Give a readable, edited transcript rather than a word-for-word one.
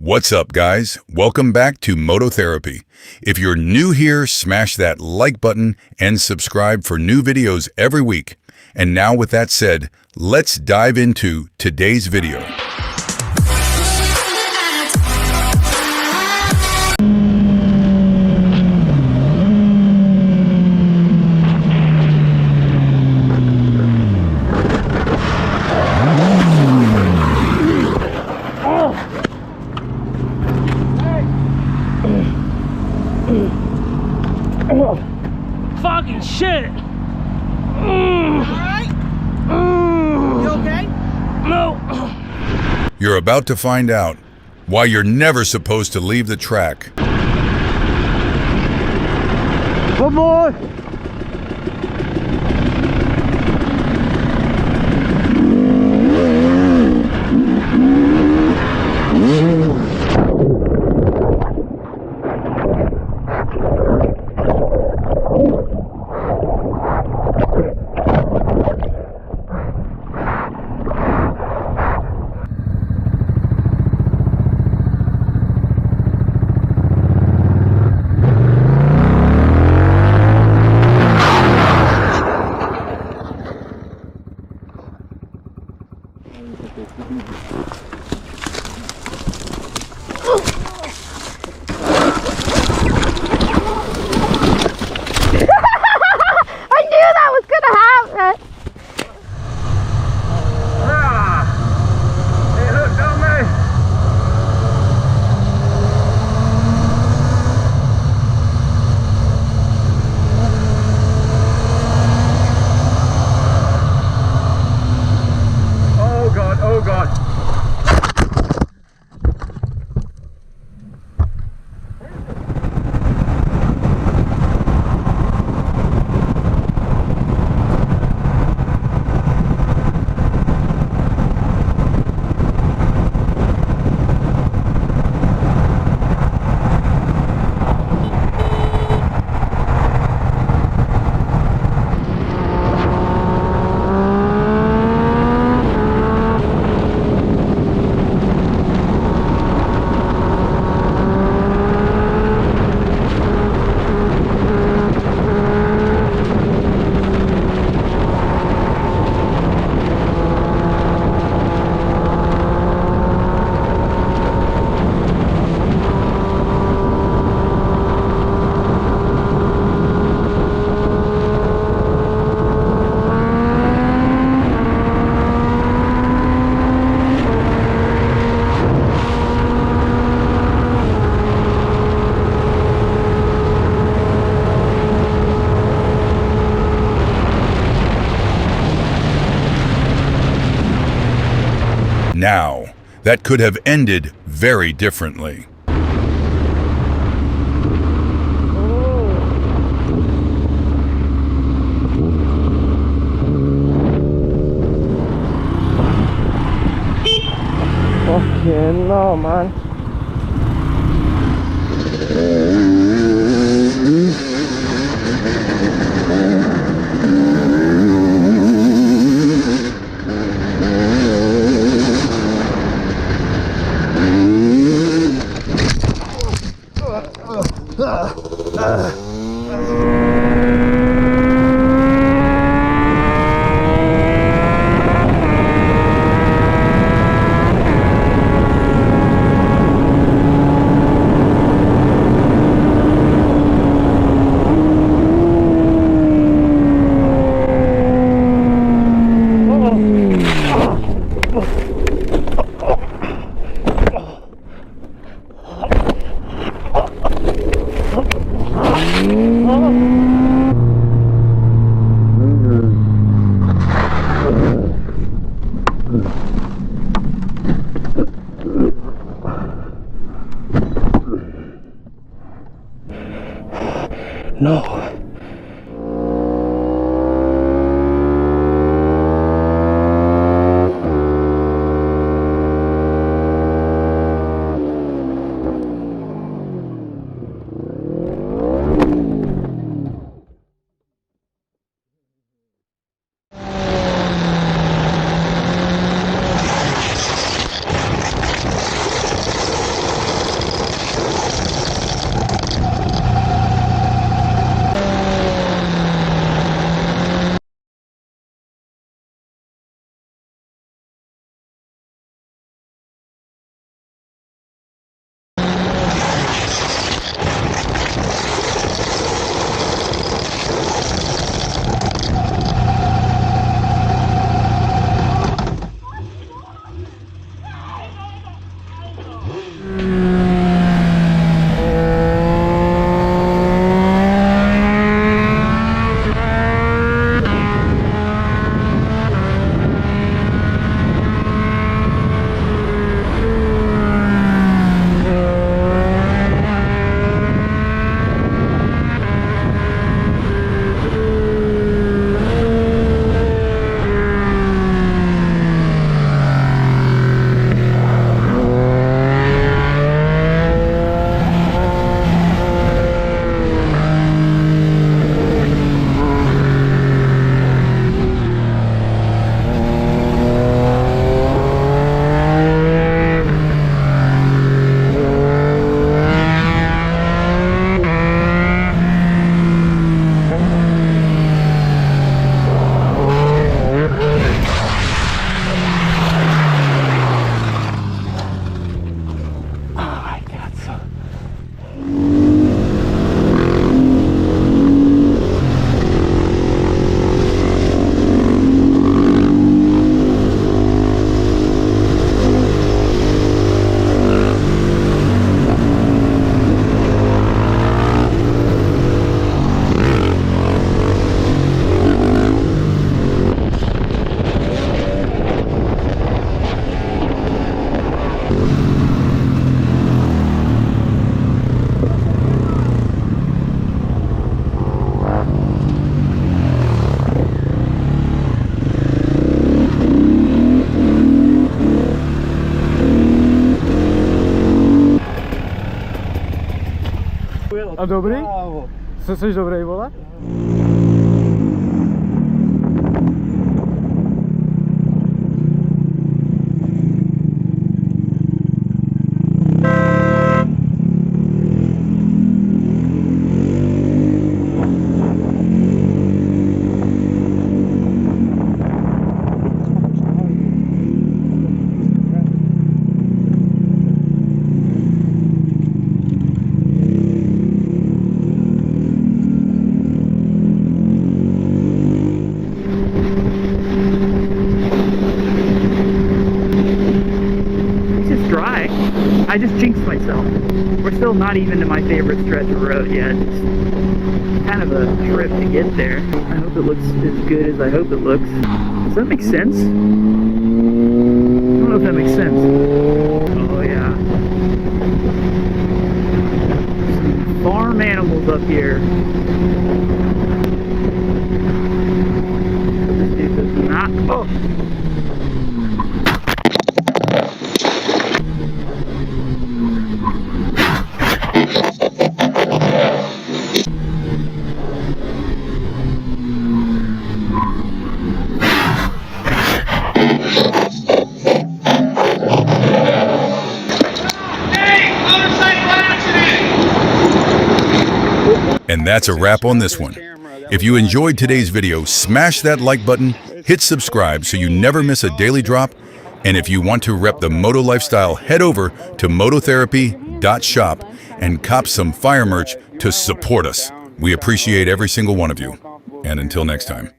What's up, guys? Welcome back to Moto Therapy. If you're new here, smash that like button and subscribe for new videos every week. And now with that said, let's dive into today's video. Fucking shit! Alright? You okay? No! You're about to find out why you're never supposed to leave the track. One more! Now, that could have ended very differently. Fucking no, man. No. A dobrý? Jsi dobrý, vole? I just jinxed myself. We're still not even to my favorite stretch of road yet. It's kind of a trip to get there. I hope it looks as good as I hope it looks. Does that make sense? I don't know if that makes sense. Oh yeah. Some farm animals up here. This dude does not. Oh! And that's a wrap on this one. If you enjoyed today's video, smash that like button, hit subscribe so you never miss a daily drop, and if you want to rep the moto lifestyle, head over to mototherapy.shop and cop some fire merch to support us. We appreciate every single one of you. And until next time.